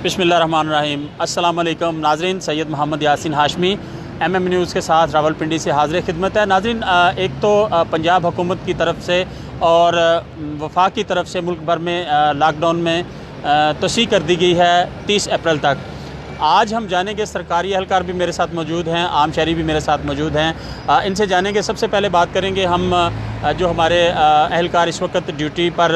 बिस्मिल्लाहिर्रहमानिर्रहीम। अस्सलाम वालेकुम नाज़रीन, सैयद मोहम्मद यासीन हाशमी MM न्यूज़ के साथ रावलपिंडी से हाज़िर खिदमत है। नाज़रीन, एक तो पंजाब हुकूमत की तरफ से और वफाक की तरफ से मुल्क भर में लॉकडाउन में तोसी कर दी गई है 30 अप्रैल तक। आज हम जानेंगे, सरकारी एहलकार भी मेरे साथ मौजूद हैं, आम शहरी भी मेरे साथ मौजूद हैं। इनसे जानेंगे। सबसे पहले बात करेंगे हम जो हमारे एहलकार इस वक्त ड्यूटी पर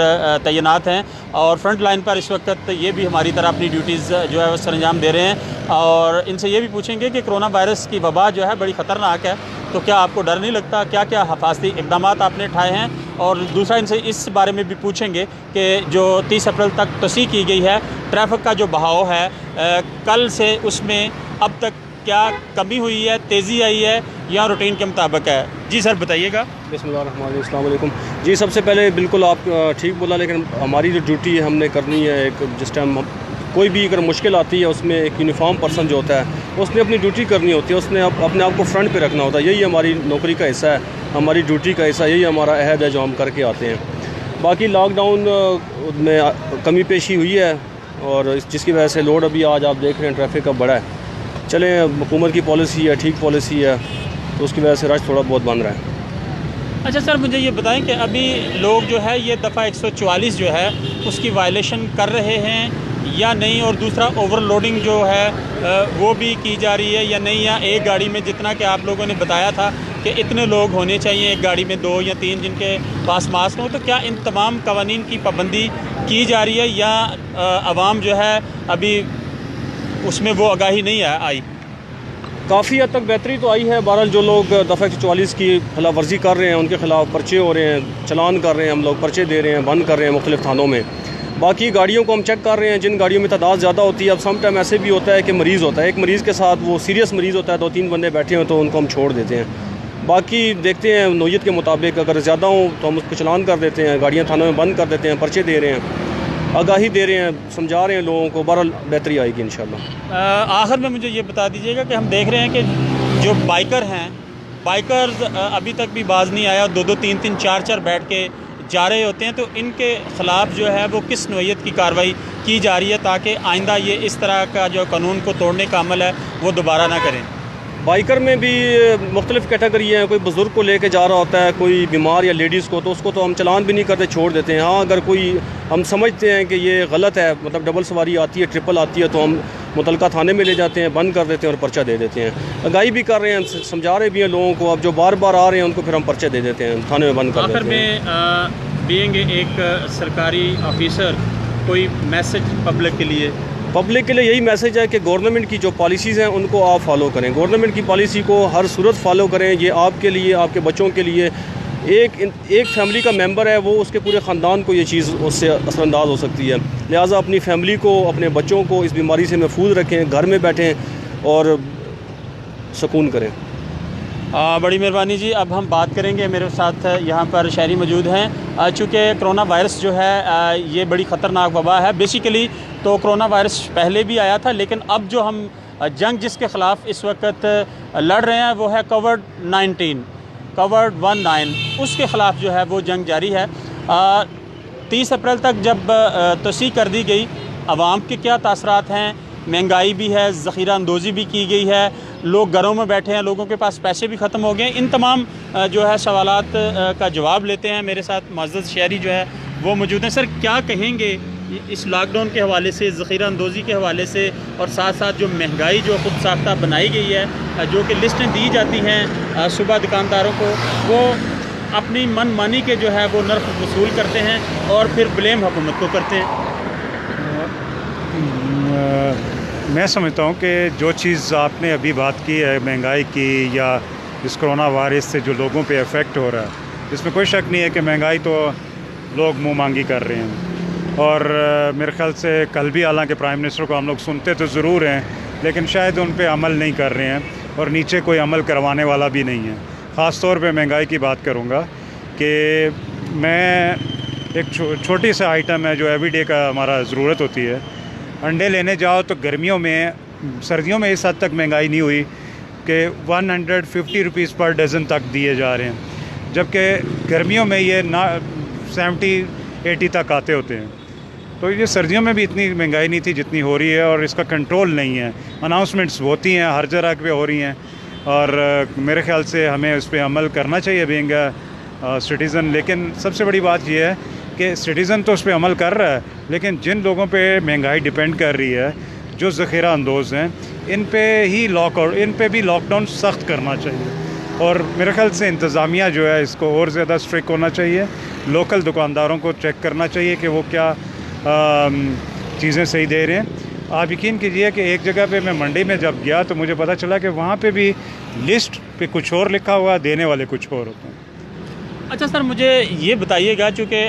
तैनात हैं और फ्रंट लाइन पर इस वक्त ये भी हमारी तरह अपनी ड्यूटीज़ जो है वो सरंजाम दे रहे हैं। और इनसे ये भी पूछेंगे कि कोरोना वायरस की वबा जो है बड़ी ख़तरनाक है, तो क्या आपको डर नहीं लगता? क्या क्या हिफाजती इक़दाम आपने उठाए हैं? और दूसरा, इनसे इस बारे में भी पूछेंगे कि जो 30 अप्रैल तक तोसी की गई है ट्रैफ़िक का जो बहाव है, कल से उसमें अब तक क्या कमी हुई है, तेज़ी आई है या रूटीन के मुताबिक है? जी सर, बताइएगा। बिस्मिल्लाहिर्रहमानिर्रहीम। जी, सबसे पहले बिल्कुल आप ठीक बोला, लेकिन हमारी जो ड्यूटी है हमने करनी है। एक जिस टाइम कोई भी अगर मुश्किल आती है, उसमें एक यूनिफॉर्म पर्सन जो होता है उसने अपनी ड्यूटी करनी होती है, उसने अपने आप को फ्रंट पे रखना होता है। यही हमारी नौकरी का हिस्सा है, हमारी ड्यूटी का हिस्सा, यही हमारा अहद है जो हम करके आते हैं। बाकी लॉकडाउन में कमी पेशी हुई है और जिसकी वजह से लोड अभी आज आप देख रहे हैं ट्रैफिक का बड़ा है। चलें, हुकूमत की पॉलिसी है, ठीक पॉलिसी है, तो उसकी वजह से रश थोड़ा बहुत बन रहा है। अच्छा सर, मुझे ये बताएं कि अभी लोग जो है ये दफ़ा 144 जो है उसकी वायलेशन कर रहे हैं या नहीं, और दूसरा ओवरलोडिंग जो है वो भी की जा रही है या नहीं, या एक गाड़ी में जितना कि आप लोगों ने बताया था कि इतने लोग होने चाहिए, एक गाड़ी में 2 या 3 जिनके पास मास्क हो, तो क्या इन तमाम कवानीन की पाबंदी की जा रही है या आवाम जो है अभी उसमें वो आगाही नहीं आई? काफ़ी हद तक बेहतरी तो आई है। बहरहाल जो लोग दफ़ा 144 की खिलाफ वर्जी कर रहे हैं उनके ख़िलाफ़ पर्चे हो रहे हैं, चलान कर रहे हैं, हम लोग पर्चे दे रहे हैं, बंद कर रहे हैं मुख्तलिफ़ थानों में। बाकी गाड़ियों को हम चेक कर रहे हैं, जिन गाड़ियों में तादाद ज़्यादा होती है। अब सम टाइम ऐसे भी होता है कि मरीज़ होता है, एक मरीज़ के साथ वो सीरियस मरीज़ होता है, 2-3 बंदे बैठे हों तो उनको हम छोड़ देते हैं। बाकी देखते हैं नौयत के मुताबिक, अगर ज़्यादा हो तो हम उसको चलान कर देते हैं, गाड़ियाँ थानों में बंद कर देते हैं, पर्चे दे रहे हैं, आगाही दे रहे हैं, समझा रहे हैं लोगों को। बहरहाल बेहतरी आएगी इंशाल्लाह। आखिर में मुझे ये बता दीजिएगा कि हम देख रहे हैं कि जो बाइकर हैं, बाइकर्स अभी तक भी बाज नहीं आया, 2-2, 3-3, 4-4 बैठ के जा रहे होते हैं, तो इनके ख़िलाफ़ जो है वो किस नौयत की कार्रवाई की जा रही है ताकि आइंदा ये इस तरह का जो कानून को तोड़ने का अमल है वो दोबारा ना करें? बाइकर में भी मुख्तलिफ़ कैटेगरी हैं। कोई बुज़ुर्ग को लेके जा रहा होता है, कोई बीमार या लेडीज़ को, तो उसको तो हम चलान भी नहीं करते, छोड़ देते हैं। हाँ, अगर कोई हम समझते हैं कि ये गलत है, मतलब डबल सवारी आती है, ट्रिपल आती है, तो हम मुतलका थाने में ले जाते हैं, बंद कर देते हैं और पर्चा दे देते हैं। आगाही भी कर रहे हैं, समझा रहे भी हैं लोगों को। अब जो बार बार आ रहे हैं उनको फिर हम पर्चे दे देते हैं, थाने में बंद कर देते हैं। आखिर में बीइंग एक सरकारी ऑफिसर, कोई मैसेज पब्लिक के लिए? पब्लिक के लिए यही मैसेज है कि गवर्नमेंट की जो पॉलिसीज़ हैं उनको आप फॉलो करें। गवर्नमेंट की पॉलिसी को हर सूरत फॉलो करें। ये आपके लिए, आपके बच्चों के लिए, एक फैमिली का मेंबर है वो, उसके पूरे ख़ानदान को ये चीज़ उससे असरअंदाज हो सकती है। लिहाजा अपनी फैमिली को, अपने बच्चों को इस बीमारी से महफूज रखें, घर में बैठें और सुकून करें। बड़ी मेहरबानी जी। अब हम बात करेंगे, मेरे साथ यहाँ पर शहरी मौजूद हैं। चूँकि कोरोना वायरस जो है ये बड़ी ख़तरनाक वबा है। बेसिकली तो कोरोना वायरस पहले भी आया था, लेकिन अब जो हम जंग जिसके ख़िलाफ़ इस वक्त लड़ रहे हैं वो है कोविड-19, उसके ख़िलाफ़ जो है वो जंग जारी है। 30 अप्रैल तक जब तोसी कर दी गई, आवाम के क्या तासरात हैं? महंगाई भी है, ज़ख़ीरा अंदोज़ी भी की गई है, लोग घरों में बैठे हैं, लोगों के पास पैसे भी ख़त्म हो गए। इन तमाम जो है सवालात का जवाब लेते हैं। मेरे साथ मुअज़्ज़ज़ शहरी जो है वो मौजूद हैं। सर, क्या कहेंगे इस लॉकडाउन के हवाले से, ज़ख़ीरा अंदोज़ी के हवाले से, और साथ साथ जो महंगाई जो ख़ुद साख्ता बनाई गई है, जो कि लिस्टें दी जाती हैं सुबह दुकानदारों को, वो अपनी मनमानी के जो है वो नर्ख वसूल करते हैं और फिर ब्लेम हुकूमत को करते हैं? मैं समझता हूँ कि जो चीज़ आपने अभी बात की है महंगाई की या इस कोरोना वायरस से जो लोगों पे इफ़ेक्ट हो रहा है, इसमें कोई शक नहीं है कि महंगाई तो लोग मुंह मांगी कर रहे हैं। और मेरे ख़्याल से कल भी हालांकि प्राइम मिनिस्टर को हम लोग सुनते तो ज़रूर हैं, लेकिन शायद उन पे अमल नहीं कर रहे हैं और नीचे कोई अमल करवाने वाला भी नहीं है। ख़ास तौर पे महंगाई की बात करूँगा कि मैं एक छोटी सा आइटम है जो एवरीडे का हमारा ज़रूरत होती है, अंडे लेने जाओ तो गर्मियों में, सर्दियों में इस हद तक महंगाई नहीं हुई कि 150 रुपीज़ पर डज़न तक दिए जा रहे हैं, जबकि गर्मियों में ये 70-80 तक आते होते हैं। तो ये सर्दियों में भी इतनी महंगाई नहीं थी जितनी हो रही है, और इसका कंट्रोल नहीं है। अनाउंसमेंट्स होती हैं हर जगह पे हो रही हैं, और मेरे ख्याल से हमें उस पर अमल करना चाहिए बीइंग सिटीज़न। लेकिन सबसे बड़ी बात यह है कि सिटीज़न तो उस पर अमल कर रहा है, लेकिन जिन लोगों पे महंगाई डिपेंड कर रही है, जो ज़ख़ीरा अंदोज़ हैं, इन पे भी लॉकडाउन सख्त करना चाहिए। और मेरे ख्याल से इंतज़ामिया जो है इसको और ज़्यादा स्ट्रिक्ट होना चाहिए। लोकल दुकानदारों को चेक करना चाहिए कि वो क्या चीज़ें सही दे रहे हैं। आप यकीन कीजिए कि एक जगह पे मैं मंडी में जब गया तो मुझे पता चला कि वहाँ पे भी लिस्ट पे कुछ और लिखा हुआ, देने वाले कुछ और होते हैं। अच्छा सर, मुझे ये बताइएगा, चूँकि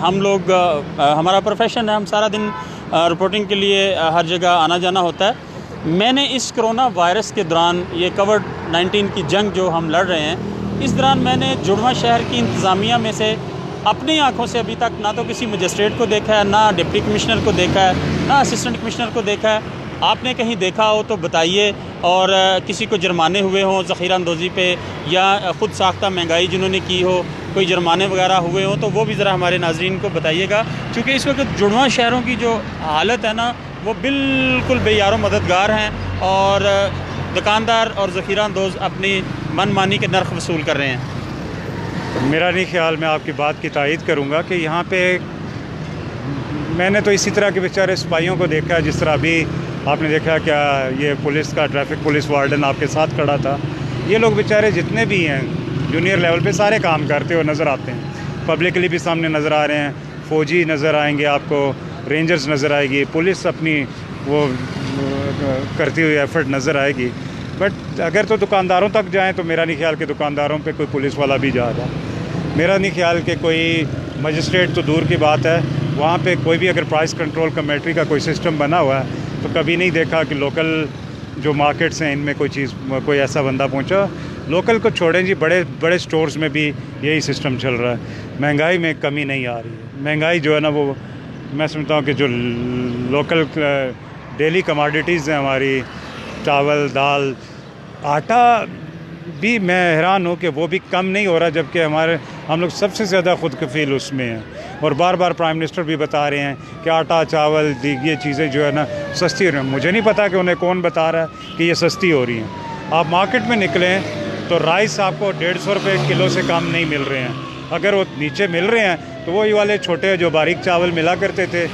हम लोग हमारा प्रोफेशन है, हम सारा दिन रिपोर्टिंग के लिए हर जगह आना जाना होता है। मैंने इस कोरोना वायरस के दौरान, ये कोविड-19 की जंग जो हम लड़ रहे हैं, इस दौरान मैंने जुड़वा शहर की इंतज़ामिया में से अपनी आंखों से अभी तक ना तो किसी मजिस्ट्रेट को देखा है, ना डिप्टी कमिश्नर को देखा है, ना असिस्टेंट कमिश्नर को देखा है। आपने कहीं देखा हो तो बताइए, और किसी को जुर्माने हुए हों ज़ख़ीरा अंदोज़ी पे, या ख़ुद साख्ता महंगाई जिन्होंने की हो, कोई जुर्माने वगैरह हुए हों, तो वो भी ज़रा हमारे नाज़रीन को बताइएगा। क्योंकि इस वक्त जुड़वा शहरों की जो हालत है ना, वो बिल्कुल बेयारो मददगार हैं, और दुकानदार और ज़ख़ीरा अंदोज़ अपनी मनमानी के नर्ख़ वसूल कर रहे हैं। मेरा नहीं ख्याल, मैं आपकी बात की तायीद करूँगा कि यहाँ पे मैंने तो इसी तरह के बेचारे सिपाहियों को देखा है, जिस तरह अभी आपने देखा क्या ये पुलिस का ट्रैफिक पुलिस वार्डन आपके साथ खड़ा था। ये लोग बेचारे जितने भी हैं जूनियर लेवल पे सारे काम करते हुए नज़र आते हैं। पब्लिकली भी सामने नज़र आ रहे हैं, फ़ौजी नज़र आएंगे आपको, रेंजर्स नज़र आएगी, पुलिस अपनी वो करती हुई एफर्ट नज़र आएगी। बट अगर तो दुकानदारों तक जाएं तो मेरा नहीं ख्याल कि दुकानदारों पे कोई पुलिस वाला भी जा रहा। मेरा नहीं ख्याल कि कोई मजिस्ट्रेट तो दूर की बात है, वहाँ पे कोई भी अगर प्राइस कंट्रोल कमेटी का कोई सिस्टम बना हुआ है तो कभी नहीं देखा कि लोकल जो मार्केट्स हैं इनमें कोई ऐसा बंदा पहुँचा। लोकल को छोड़ें जी, बड़े बड़े स्टोर्स में भी यही सिस्टम चल रहा है। महंगाई में कमी नहीं आ रही है। महंगाई जो है ना, वो मैं समझता हूँ कि जो लोकल डेली कमोडिटीज़ हैं हमारी, चावल, दाल, आटा भी, मैं हैरान हूँ कि वो भी कम नहीं हो रहा, जबकि हम लोग सबसे ज़्यादा खुद कफील उसमें हैं। और बार बार प्राइम मिनिस्टर भी बता रहे हैं कि आटा, चावल, ये चीज़ें जो है ना सस्ती हो रही हैं। मुझे नहीं पता कि उन्हें कौन बता रहा है कि ये सस्ती हो रही हैं। आप मार्केट में निकलें तो राइस आपको 150 रुपये किलो से कम नहीं मिल रहे हैं। अगर वो नीचे मिल रहे हैं तो वही वाले छोटे जो बारीक चावल मिला करते थे,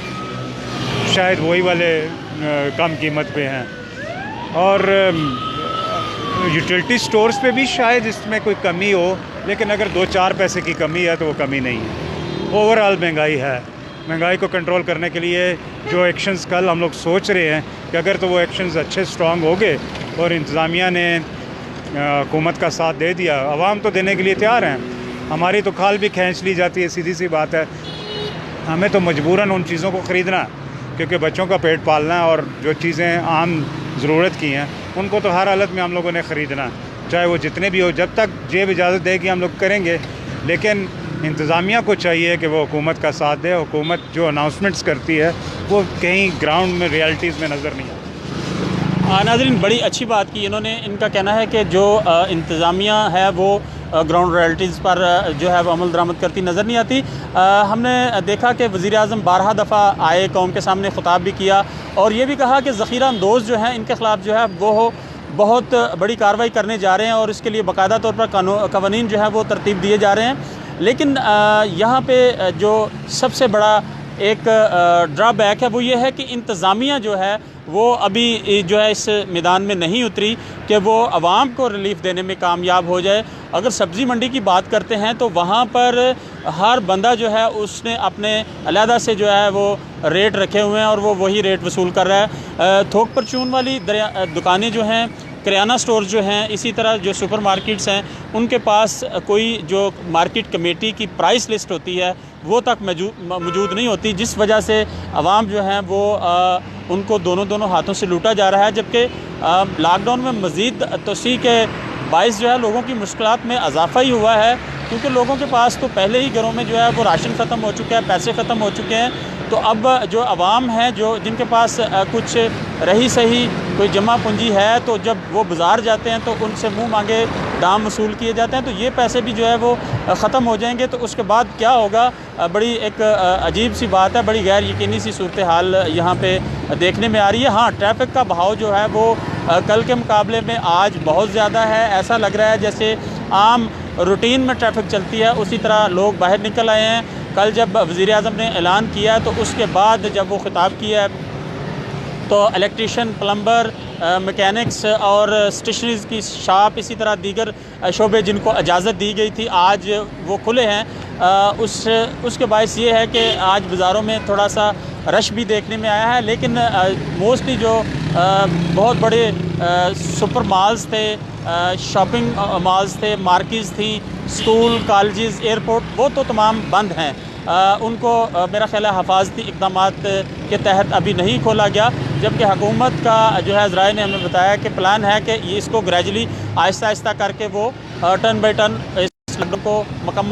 शायद वही वाले कम कीमत पे हैं। और यूटिलिटी स्टोर्स पे भी शायद इसमें कोई कमी हो, लेकिन अगर 2-4 पैसे की कमी है तो वो कमी नहीं है। ओवरऑल महंगाई है। महंगाई को कंट्रोल करने के लिए जो एक्शंस कल हम लोग सोच रहे हैं कि अगर तो वो एक्शंस अच्छे स्ट्रॉन्ग हो गए और इंतज़ामिया ने हुकूमत का साथ दे दिया, आवाम तो देने के लिए तैयार हैं, हमारी तो खाल भी खींच ली जाती है, सीधी सी बात है। हमें तो मजबूरन उन चीज़ों को ख़रीदना, क्योंकि बच्चों का पेट पालना है, और जो चीज़ें आम ज़रूरत की हैं उनको तो हर हालत में हम लोगों ने ख़रीदना, चाहे वो जितने भी हो। जब तक जेब इजाज़त देगी हम लोग करेंगे, लेकिन इंतज़ामिया को चाहिए कि वो हुकूमत का साथ दे। हुकूमत जो अनाउंसमेंट्स करती है वो कहीं ग्राउंड में रियलिटीज़ में नज़र नहीं आती। नाज़रीन, बड़ी अच्छी बात की इन्होंने। इनका कहना है कि जो इंतज़ामिया है वो ग्राउंड रियलिटीज़ पर जो है वो अमल दरामद करती नज़र नहीं आती। हमने देखा कि वज़ीर-ए-आज़म 12 दफ़ा आए, कौम के सामने ख़िताब भी किया, और ये भी कहा कि ज़ख़ीरा अंदोज़ जो हैं इनके ख़िलाफ़ जो है वो बहुत बड़ी कार्रवाई करने जा रहे हैं, और इसके लिए बाकायदा तौर पर क़वानीन जो है वो तरतीब दिए जा रहे हैं। लेकिन यहाँ पे जो सबसे बड़ा एक ड्रॉबैक है वो ये है कि इंतज़ामिया जो है वो अभी जो है इस मैदान में नहीं उतरी कि वो आवाम को रिलीफ़ देने में कामयाब हो जाए। अगर सब्ज़ी मंडी की बात करते हैं तो वहाँ पर हर बंदा जो है उसने अपने अलहदा से जो है वो रेट रखे हुए हैं, और वो वही रेट वसूल कर रहा है। थोक परचून वाली दुकानें जो हैं, किराना स्टोर जो हैं, इसी तरह जो सुपर मार्केट्स हैं, उनके पास कोई जो मार्केट कमेटी की प्राइस लिस्ट होती है वो तक मौजूद नहीं होती, जिस वजह से आवाम जो है वो उनको दोनों हाथों से लूटा जा रहा है। जबकि लॉकडाउन में मज़ीद तोसी के बाइस जो है लोगों की मुश्किलात में इजाफ़ा ही हुआ है, क्योंकि लोगों के पास तो पहले ही घरों में जो है वो राशन ख़त्म हो चुका है, पैसे ख़त्म हो चुके हैं। तो अब जो आवाम है, जो जिनके पास कुछ रही सही कोई जमा पूंजी है, तो जब वो बाज़ार जाते हैं तो उनसे मुंह मांगे दाम वसूल किए जाते हैं, तो ये पैसे भी जो है वो ख़त्म हो जाएंगे। तो उसके बाद क्या होगा, बड़ी एक अजीब सी बात है, बड़ी गैर यकीनी सी सूरत हाल यहाँ पे देखने में आ रही है। हाँ, ट्रैफिक का बहाव जो है वो कल के मुकाबले में आज बहुत ज़्यादा है। ऐसा लग रहा है जैसे आम रूटीन में ट्रैफिक चलती है, उसी तरह लोग बाहर निकल आए हैं। कल जब वज़ीर-ए-आज़म ने ऐलान किया तो उसके बाद जब वो ख़िताब किया तो इलेक्ट्रीशियन, प्लम्बर, मैकेनिक्स और स्टेशनरीज़ की शॉप, इसी तरह दीगर शोबे जिनको इजाज़त दी गई थी, आज वो खुले हैं। उसके बायस ये है कि आज बाज़ारों में थोड़ा सा रश भी देखने में आया है, लेकिन मोस्टली जो बहुत बड़े सुपर मॉल्स थे, शॉपिंग मॉल्स थे, मार्केट्स थी, स्कूल, कॉलेजेस, एयरपोर्ट, वो तो तमाम बंद हैं। उनको मेरा ख्याल है हिफाजती इक़दामात के तहत अभी नहीं खोला गया, जबकि हुकूमत का जो है ज़राए ने हमें बताया कि प्लान है कि ये इसको ग्रेजुअली आहिस्ता आहिस्ता करके वो टर्न बाई टर्न इस लॉकडाउन को मुकम्मल